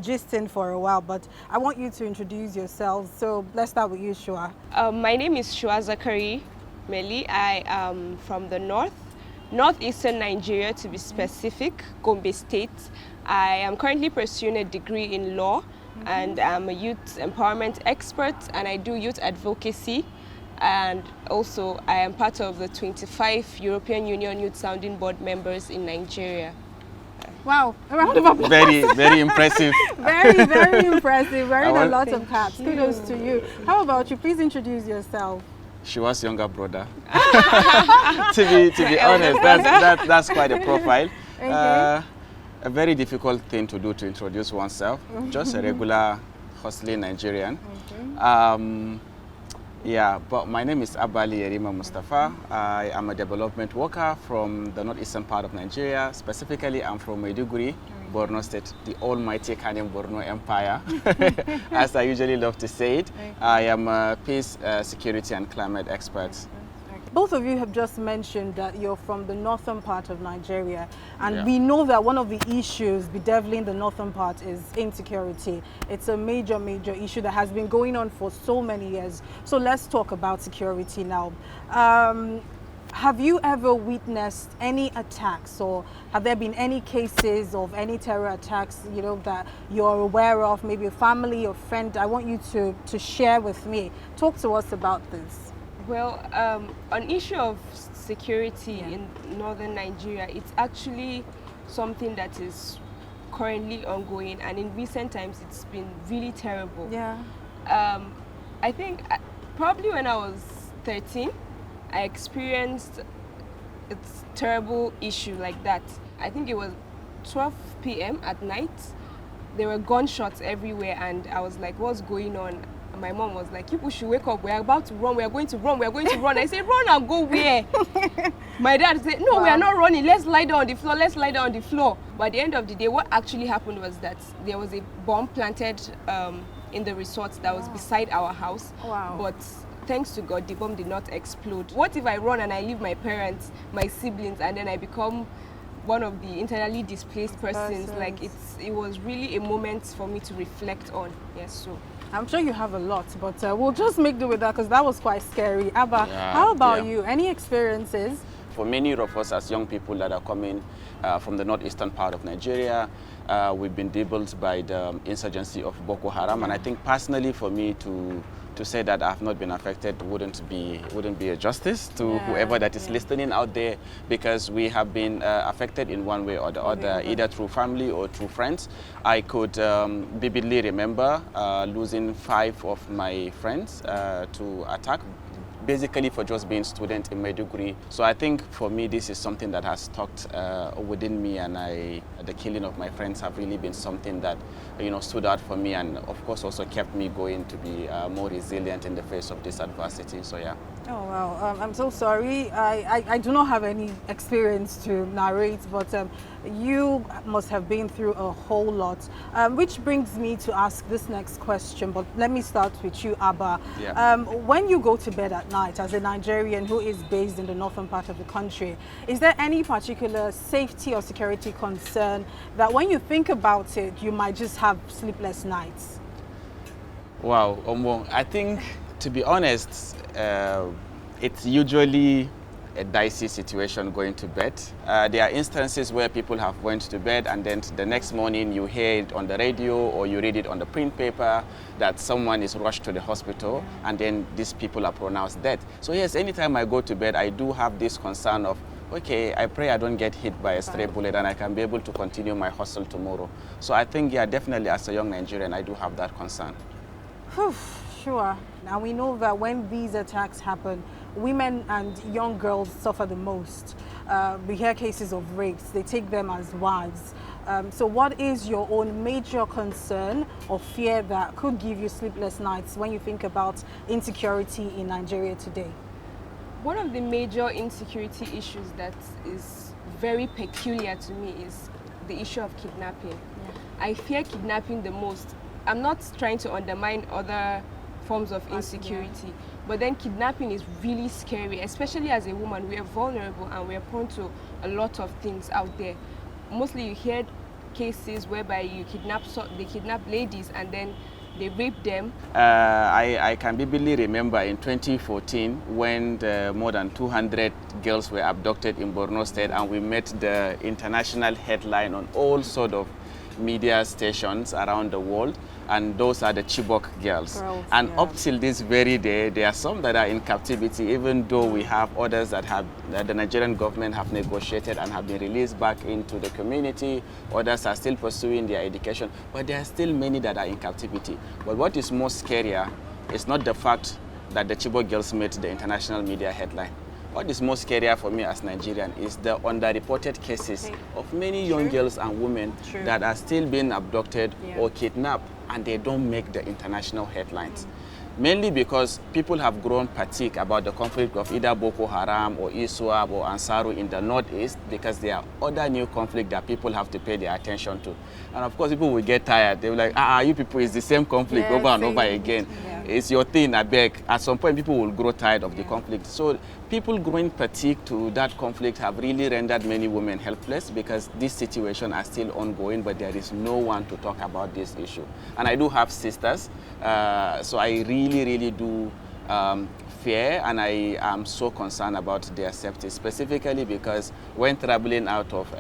gisting for a while, but I want you to introduce yourselves. So let's start with you, Shua. My name is Shua Zakari Meli. I am from the northeastern Nigeria, to be specific, Gombe State. I am currently pursuing a degree in law, and I'm a youth empowerment expert, and I do youth advocacy. And also, I am part of the 25 European Union Youth Sounding Board members in Nigeria. Wow, a round of applause. Very impressive. Very impressive. Wearing a lot of Thank hats. you. Kudos to you. How about you? Please introduce yourself. Shua's younger brother. to be honest, that's quite a profile. Okay. A very difficult thing to do to introduce oneself. Just a regular hustling Nigerian. Yeah, but my name is Abali Yerima Mustafa. I am a development worker from the northeastern part of Nigeria. Specifically, I'm from Maiduguri, Borno State, the almighty Kanem Borno Empire, as I usually love to say it. I am a peace, security, and climate expert. Both of you have just mentioned that you're from the northern part of Nigeria, and Yeah. we know that one of the issues bedeviling the northern part is insecurity. It's a major issue that has been going on for so many years. So let's talk about security now. Have you ever witnessed any attacks, or have there been any cases of any terror attacks, you know, that you're aware of, maybe a family or friend? I want you to share with me. Talk to us about this. Well, on issue of security in northern Nigeria, it's actually something that is currently ongoing, and in recent times it's been really terrible. Yeah. I think probably when I was 13, I experienced a terrible issue like that. I think it was 12 p.m. at night. There were gunshots everywhere, and I was like, what's going on? And my mom was like, people should wake up. We're about to run. We're going to run. We're going to run. I said, run and go where? My dad said, no, we are not running. Let's lie down on the floor. Let's lie down on the floor. But at the end of the day, what actually happened was that there was a bomb planted in the resort that was beside our house. Wow. But thanks to God, the bomb did not explode. What if I run and I leave my parents, my siblings, and then I become one of the internally displaced persons? Like, it was really a moment for me to reflect on. Yes, so. I'm sure you have a lot, but we'll just make do with that, because that was quite scary. Abba, how about you? Any experiences? For many of us as young people that are coming from the northeastern part of Nigeria, we've been dabbled by the insurgency of Boko Haram, and I think personally for me to say that I've not been affected wouldn't be a justice to whoever that is listening out there, because we have been affected in one way or the other, either through family or through friends. I could vividly remember losing 5 of my friends to attack, basically for just being student in Maiduguri. So I think for me this is something that has stuck within me, and the killing of my friends have really been something that, you know, stood out for me, and of course also kept me going to be more resilient in the face of this adversity. So yeah. Oh wow, I'm so sorry. I do not have any experience to narrate, but you must have been through a whole lot. Which brings me to ask this next question, but let me start with you, Abba. Yeah. When you go to bed at night as a Nigerian who is based in the northern part of the country, is there any particular safety or security concern that when you think about it, you might just have sleepless nights? Wow, I think, to be honest, it's usually a dicey situation going to bed. There are instances where people have went to bed and then the next morning you hear it on the radio or you read it on the print paper that someone is rushed to the hospital and then these people are pronounced dead. So yes, anytime I go to bed, I do have this concern of, okay, I pray I don't get hit by a stray bullet and I can be able to continue my hustle tomorrow. So I think, yeah, definitely as a young Nigerian, I do have that concern. Sure. Now we know that when these attacks happen, women and young girls suffer the most. We hear cases of rapes. They take them as wives. So what is your own major concern or fear that could give you sleepless nights when you think about insecurity in Nigeria today? One of the major insecurity issues that is very peculiar to me is the issue of kidnapping. I fear kidnapping the most. I'm not trying to undermine other forms of insecurity, but then kidnapping is really scary, especially as a woman. We are vulnerable and we are prone to a lot of things out there. Mostly you hear cases whereby they kidnap ladies and then they rape them. I can vividly remember in 2014 when more than 200 girls were abducted in Borno State, and we met the international headline on all sort of media stations around the world, and those are the Chibok girls. And up till this very day, there are some that are in captivity, even though we have others that the Nigerian government have negotiated and have been released back into the community. Others are still pursuing their education, but there are still many that are in captivity. But what is more scarier is not the fact that the Chibok girls made the international media headline. What is most scarier for me as Nigerian is the underreported cases of many young girls and women that are still being abducted or kidnapped, and they don't make the international headlines. Mainly because people have grown fatigue about the conflict of either Boko Haram or ISWAP or Ansaru in the northeast, because there are other new conflicts that people have to pay their attention to. And of course, people will get tired. They'll be like, you people, it's the same conflict over and over again. It's your thing, I beg. At some point, people will grow tired of the conflict. So people growing fatigue to that conflict have really rendered many women helpless, because this situation are still ongoing, but there is no one to talk about this issue. And I do have sisters, so I really do fear, and I am so concerned about their safety, specifically because when traveling out of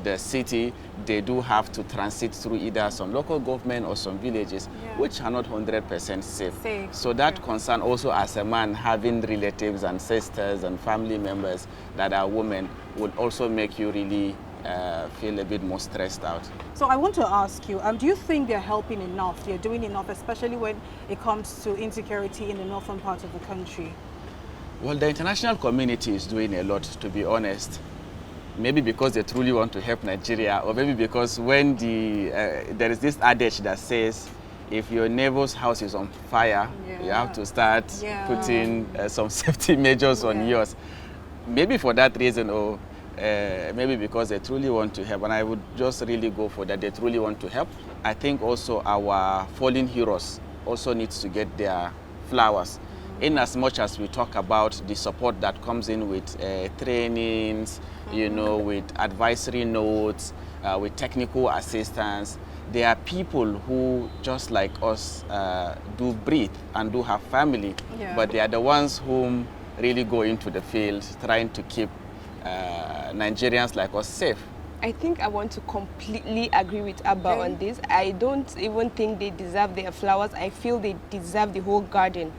the city, they do have to transit through either some local government or some villages, which are not 100% safe. So that concern also, as a man, having relatives and sisters and family members that are women, would also make you really feel a bit more stressed out. So I want to ask you, do you think they're helping enough? They're doing enough, especially when it comes to insecurity in the northern part of the country? Well, the international community is doing a lot, to be honest. Maybe because they truly want to help Nigeria, or maybe because when there is this adage that says, if your neighbor's house is on fire, you have to start putting some safety measures on yours. Maybe for that reason, or maybe because they truly want to help, and I would just really go for that. They truly want to help. I think also our fallen heroes also needs to get their flowers. In as much as we talk about the support that comes in with trainings, with advisory notes, with technical assistance, there are people who, just like us, do breathe and do have family, but they are the ones whom really go into the field trying to keep Nigerians like us safe. I think I want to completely agree with Abba on this. I don't even think they deserve their flowers. I feel they deserve the whole garden.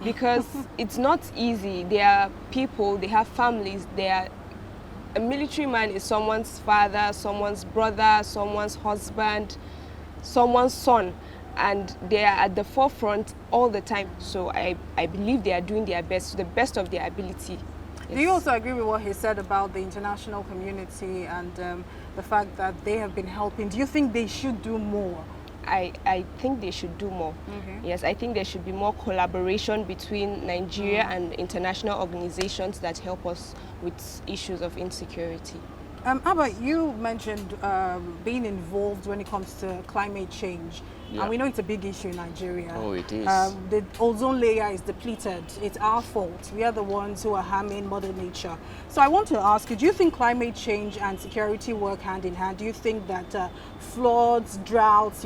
Because it's not easy. They are people, they have families. A military man is someone's father, someone's brother, someone's husband, someone's son. And they are at the forefront all the time. So I believe they are doing their best, to the best of their ability. Do you also agree with what he said about the international community and the fact that they have been helping? Do you think they should do more? I think they should do more. Yes, I think there should be more collaboration between Nigeria and international organizations that help us with issues of insecurity. Abba, you mentioned being involved when it comes to climate change. And we know it's a big issue in Nigeria. Oh, it is. The ozone layer is depleted. It's our fault. We are the ones who are harming Mother Nature. So I want to ask you, do you think climate change and security work hand in hand? Do you think that floods, droughts,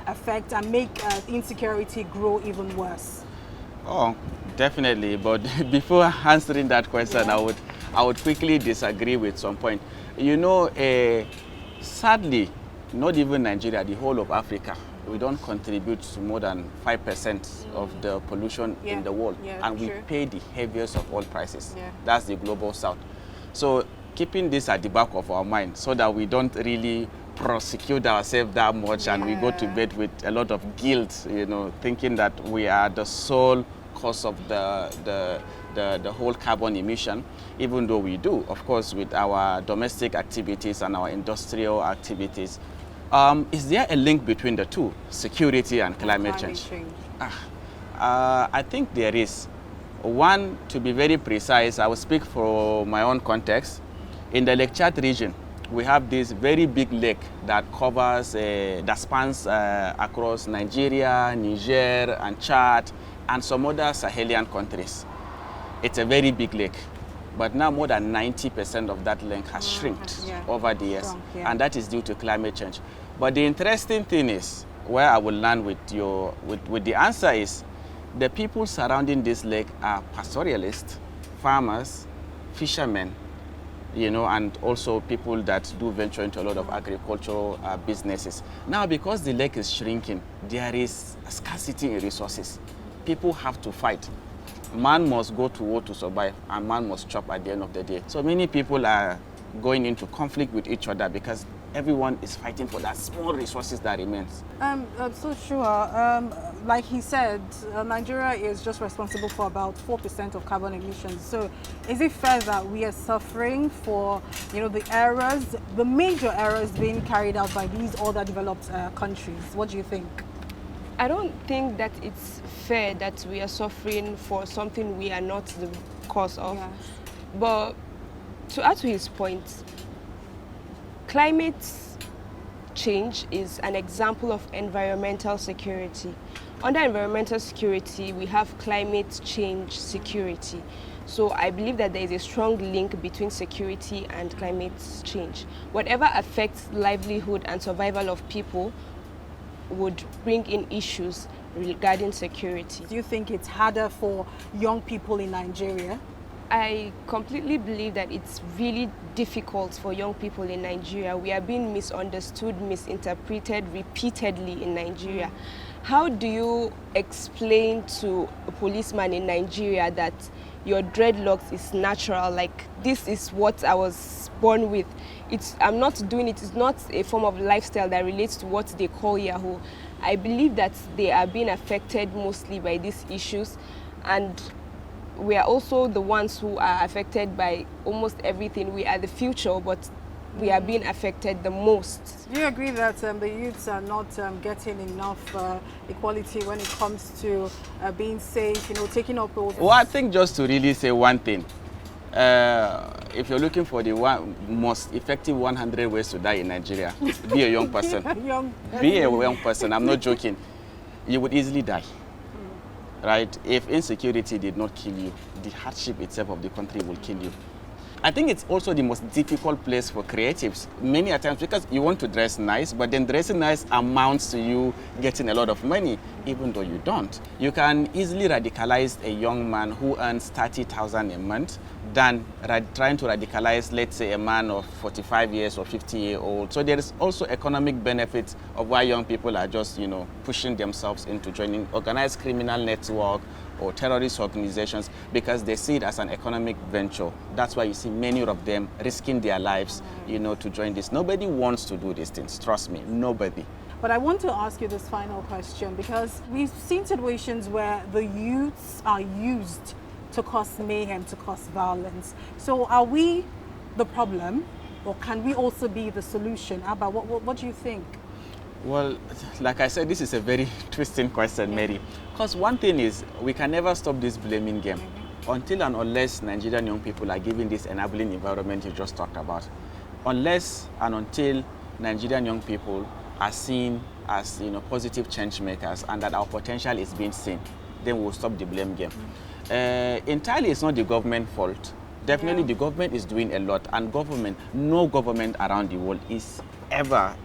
affect and make insecurity grow even worse? Oh, definitely. But before answering that question, I would quickly disagree with some point. Sadly, not even Nigeria, the whole of Africa, we don't contribute to more than 5% of the pollution in the world. And we pay the heaviest of all prices. That's the global south. So keeping this at the back of our mind so that we don't really prosecute ourselves that much and we go to bed with a lot of guilt, thinking that we are the sole cause of the whole carbon emission, even though we do, of course, with our domestic activities and our industrial activities. Is there a link between the two, security and climate change? I think there is. One, to be very precise, I will speak for my own context. In the Lake Chad region, we have this very big lake that covers, that spans across Nigeria, Niger, and Chad, and some other Sahelian countries. It's a very big lake. But now more than 90% of that lake has shrinked over the years. And that is due to climate change. But the interesting thing is, where I will land with the answer is, the people surrounding this lake are pastoralists, farmers, fishermen, and also people that do venture into a lot of agricultural businesses. Now, because the lake is shrinking, there is a scarcity in resources. People have to fight. Man must go to war to survive, and man must chop at the end of the day. So many people are going into conflict with each other because everyone is fighting for that small resources that remains. So sure. Like he said, Nigeria is just responsible for about 4% of carbon emissions. So is it fair that we are suffering for, the errors, the major errors being carried out by these other developed countries? What do you think? I don't think that it's fair that we are suffering for something we are not the cause of. Yes. But to add to his point, climate change is an example of environmental security. Under environmental security, we have climate change security. So I believe that there is a strong link between security and climate change. Whatever affects livelihood and survival of people would bring in issues regarding security. Do you think it's harder for young people in Nigeria? I completely believe that it's really difficult for young people in Nigeria. We are being misunderstood, misinterpreted repeatedly in Nigeria. How do you explain to a policeman in Nigeria that your dreadlocks is natural, like this is what I was born with? I'm not doing it. It's not a form of lifestyle that relates to what they call Yahoo. I believe that they are being affected mostly by these issues, and we are also the ones who are affected by almost everything. We are the future, but we are being affected the most. Do you agree that the youths are not getting enough equality when it comes to being safe, taking up roles? Well, I think just to really say one thing, if you're looking for the most effective 100 ways to die in Nigeria, be a young person. Be a young person, I'm not joking. You would easily die. Right? If insecurity did not kill you, the hardship itself of the country will kill you. I think it's also the most difficult place for creatives many a times, because you want to dress nice, but then dressing nice amounts to you getting a lot of money, even though you don't. You can easily radicalize a young man who earns 30,000 a month than trying to radicalize, let's say, a man of 45 years or 50-year-old. So there is also economic benefits of why young people are just, pushing themselves into joining organized criminal network or terrorist organizations, because they see it as an economic venture. That's why you see many of them risking their lives, to join this. Nobody wants to do these things, trust me, nobody. But I want to ask you this final question, because we've seen situations where the youths are used to cause mayhem, to cause violence. So are we the problem, or can we also be the solution? Abba, what do you think? Well, like I said, this is a very twisting question, Mary. Because one thing is, we can never stop this blaming game until and unless Nigerian young people are given this enabling environment you just talked about. Unless and until Nigerian young people are seen as positive change makers and that our potential is being seen, then we'll stop the blame game. Entirely, it's not the government's fault. Definitely, the government is doing a lot, and no government around the world is ever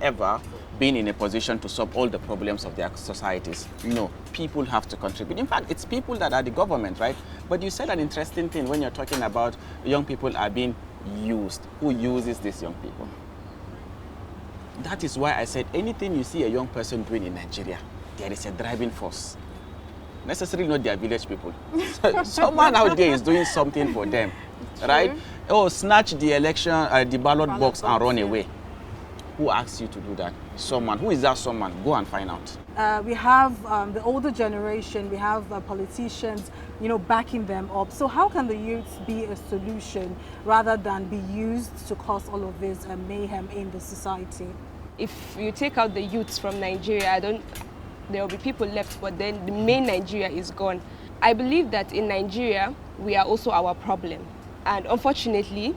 been in a position to solve all the problems of their societies. No, people have to contribute. In fact, it's people that are the government, right? But you said an interesting thing when you're talking about young people are being used. Who uses these young people? That is why I said anything you see a young person doing in Nigeria, there is a driving force. Necessarily not their village people. Someone out there is doing something for them, right? Oh, snatch the election, the ballot box and run away. Who asks you to do that? Someone. Who is that someone? Go and find out. We have the older generation, we have politicians, backing them up. So how can the youth be a solution rather than be used to cause all of this mayhem in the society? If you take out the youths from Nigeria, there will be people left, but then the main Nigeria is gone. I believe that in Nigeria, we are also our problem. And unfortunately,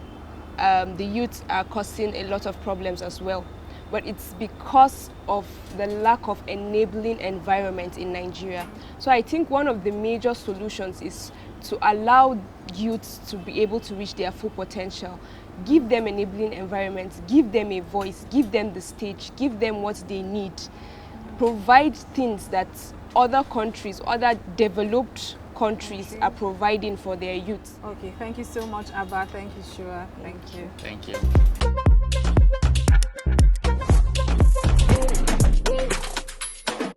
the youths are causing a lot of problems as well. but it's because of the lack of enabling environment in Nigeria. So I think one of the major solutions is to allow youths to be able to reach their full potential. Give them enabling environments, give them a voice, give them the stage, give them what they need. Provide things that other countries, other developed countries are providing for their youth. Okay, thank you so much, Abba. Thank you, Shura. Thank you. Thank you.